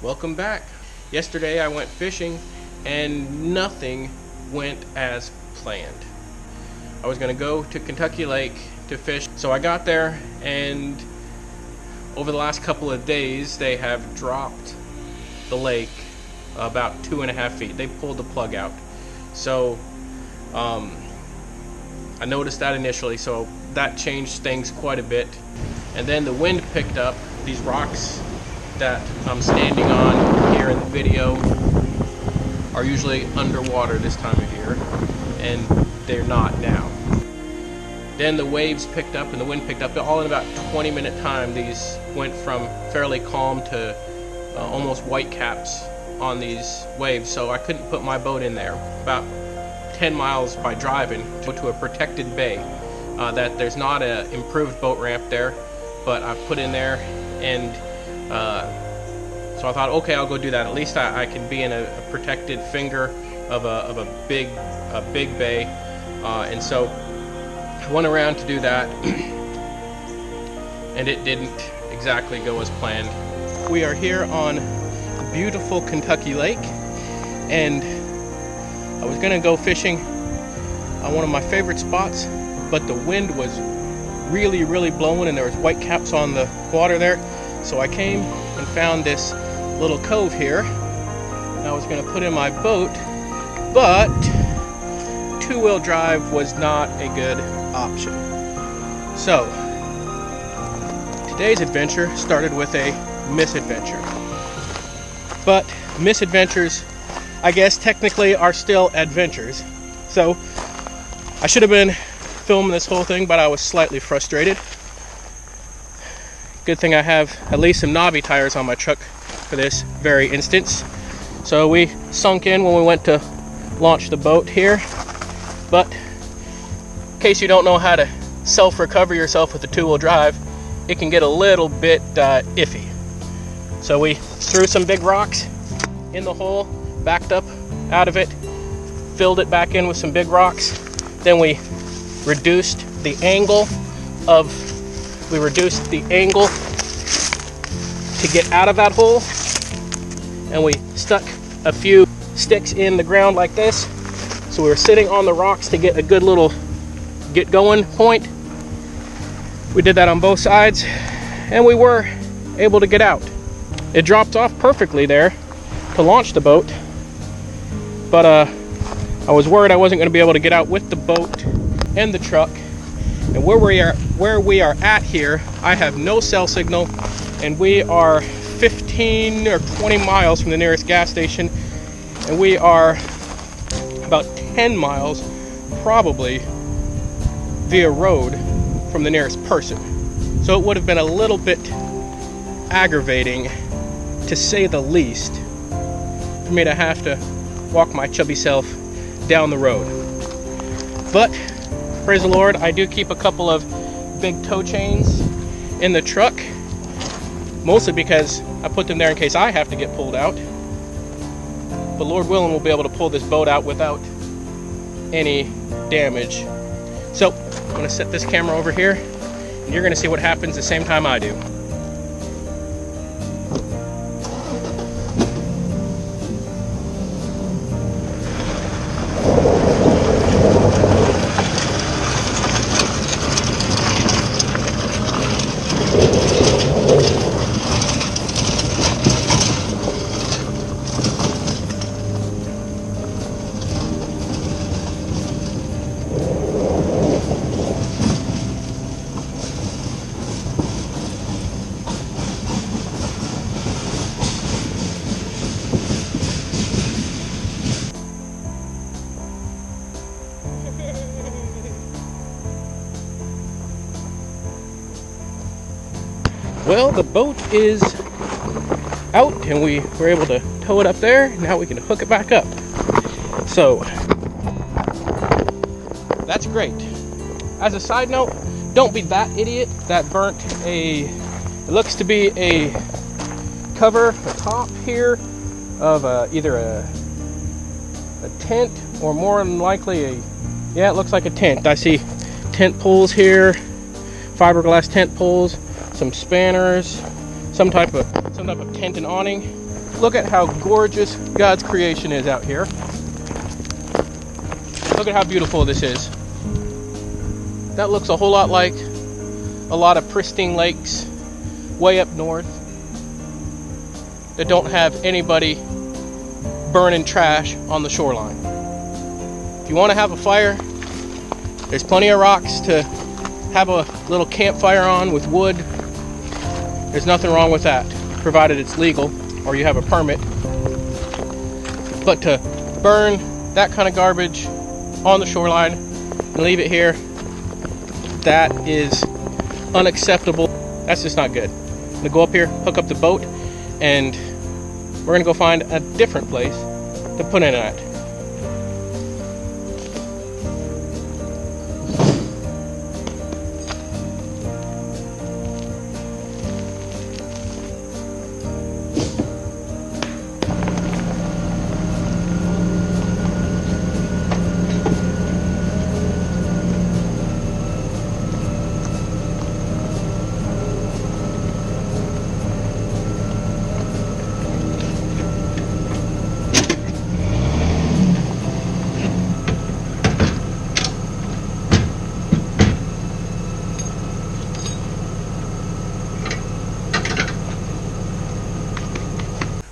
Welcome back. Yesterday I went fishing and nothing went as planned. I was going to go to Kentucky Lake to fish, so I got there, and over the last couple of days they have dropped the lake about 2.5 feet. They pulled the plug out. So I noticed that initially, so that changed things quite a bit. And then the wind picked up. These rocks that I'm standing on here in the video are usually underwater this time of year, and they're not now. Then the waves picked up and the wind picked up. All in about 20-minute time, these went from fairly calm to almost white caps on these waves, so I couldn't put my boat in there. About 10 miles by driving to a protected bay that there's not an improved boat ramp there, but I put in there, and so I thought, okay, I'll go do that. At least I can be in a protected finger of a big bay, and so I went around to do that, and it didn't exactly go as planned. We are here on beautiful Kentucky Lake, and I was gonna go fishing on one of my favorite spots, but the wind was really blowing and there was white caps on the water there. So I came and found this little cove here, and I was gonna put in my boat, but two-wheel drive was not a good option. So today's adventure started with a misadventure. But misadventures, I guess, technically are still adventures. So I should have been filming this whole thing, but I was slightly frustrated. Good thing I have at least some knobby tires on my truck for this very instance. So we sunk in when we went to launch the boat here. But in case you don't know how to self-recover yourself with the two-wheel drive, it can get a little bit iffy. So we threw some big rocks in the hole, backed up out of it, filled it back in with some big rocks. Then we reduced the angle to get out of that hole, and we stuck a few sticks in the ground like this. So we were sitting on the rocks to get a good little get going point. We did that on both sides, and we were able to get out. It dropped off perfectly there to launch the boat, but I was worried I wasn't going to be able to get out with the boat and the truck. And where we are at here, I have no cell signal, and we are 15 or 20 miles from the nearest gas station, and we are about 10 miles probably via road from the nearest person. So it would have been a little bit aggravating, to say the least, for me to have to walk my chubby self down the road. But praise the Lord, I do keep a couple of big tow chains in the truck, mostly because I put them there in case I have to get pulled out. But Lord willing, we'll be able to pull this boat out without any damage. So I'm going to set this camera over here, and you're going to see what happens the same time I do. Well, the boat is out, and we were able to tow it up there. Now we can hook it back up. So that's great. As a side note, don't be that idiot that burnt it looks to be a cover, the top here of either a tent, or more than likely yeah, it looks like a tent. I see tent poles here, fiberglass tent poles, some spanners, some type of tent and awning. Look at how gorgeous God's creation is out here. Look at how beautiful this is. That looks a whole lot like a lot of pristine lakes way up north that don't have anybody burning trash on the shoreline. If you want to have a fire, there's plenty of rocks to have a little campfire on with wood. There's nothing wrong with that, provided it's legal or you have a permit. But to burn that kind of garbage on the shoreline and leave it here, that is unacceptable. That's just not good. I'm gonna go up here, hook up the boat, and we're gonna go find a different place to put in at.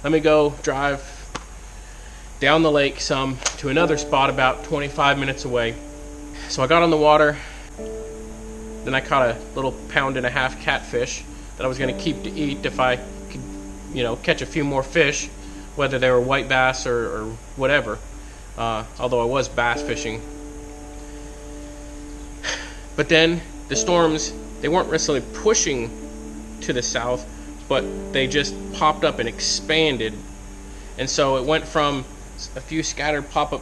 Let me go drive down the lake some to another spot about 25 minutes away. So I got on the water, then I caught a little 1.5 pound catfish that I was going to keep to eat if I could, catch a few more fish, whether they were white bass or whatever, although I was bass fishing. But then the storms, they weren't necessarily pushing to the south, but they just popped up and expanded. And so it went from a few scattered pop-up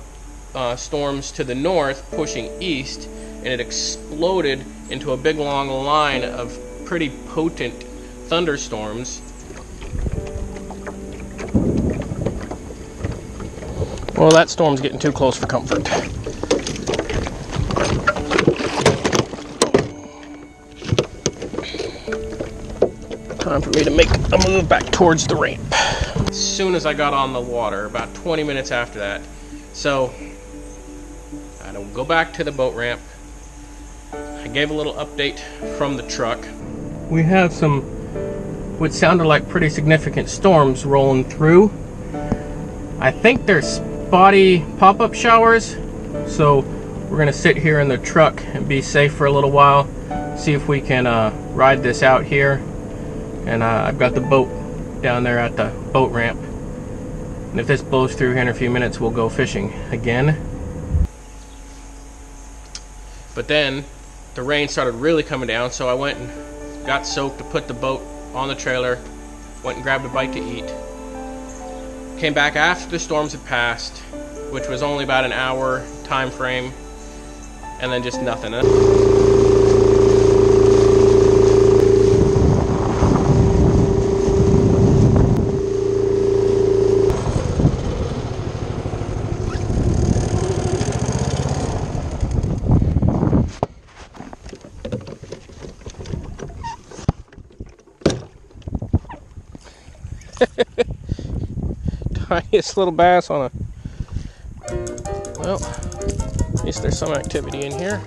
storms to the north, pushing east, and it exploded into a big long line of pretty potent thunderstorms. Well, that storm's getting too close for comfort. Time for me to make a move back towards the ramp. As soon as I got on the water, about 20 minutes after that. So I don't go back to the boat ramp. I gave a little update from the truck. We have some what sounded like pretty significant storms rolling through. I think they're spotty pop-up showers, so we're gonna sit here in the truck and be safe for a little while, see if we can ride this out here. And I've got the boat down there at the boat ramp. And if this blows through here in a few minutes, we'll go fishing again. But then the rain started really coming down, so I went and got soaked to put the boat on the trailer, went and grabbed a bite to eat. Came back after the storms had passed, which was only about an hour time frame, and then just nothing. Tiniest little bass on a, well, at least there's some activity in here.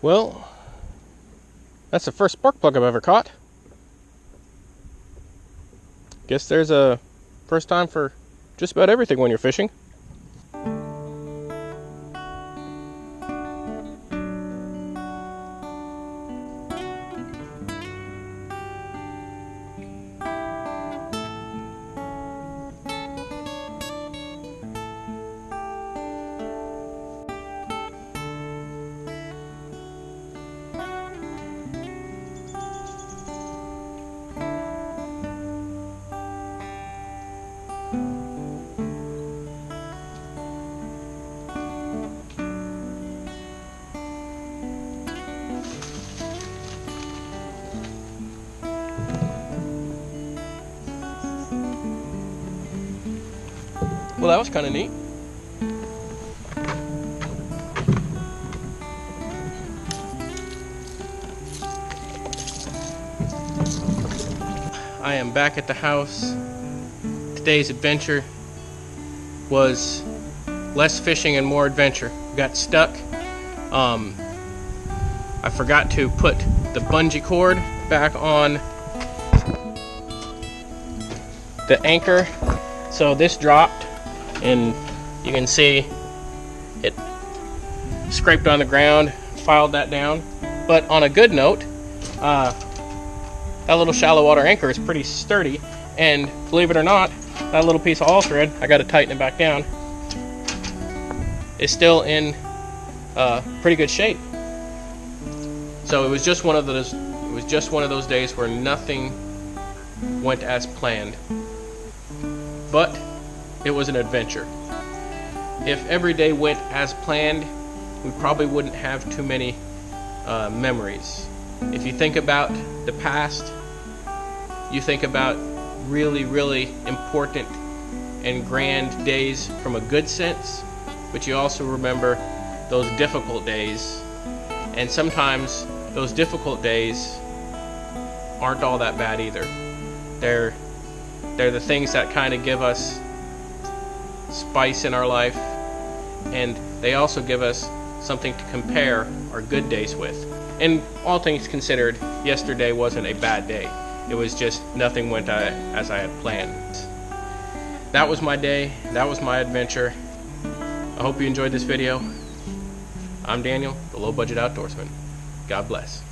Well, that's the first spark plug I've ever caught. Guess there's a first time for just about everything when you're fishing. Well, that was kind of neat. I am back at the house. Today's adventure was less fishing and more adventure. Got stuck. I forgot to put the bungee cord back on the anchor. So this dropped, and you can see it scraped on the ground, filed that down. But on a good note, that little shallow water anchor is pretty sturdy, and believe it or not, that little piece of all thread, I got to tighten it back down, is still in pretty good shape. So it was just one of those days where nothing went as planned, but it was an adventure. If every day went as planned, we probably wouldn't have too many memories. If you think about the past, you think about really, really important and grand days from a good sense, but you also remember those difficult days. And sometimes those difficult days aren't all that bad either. They're the things that kind of give us spice in our life, and they also give us something to compare our good days with. And all things considered, yesterday wasn't a bad day. It was just nothing went as I had planned. That was my day. That was my adventure. I hope you enjoyed this video. I'm Daniel, the Low Budget Outdoorsman. God bless.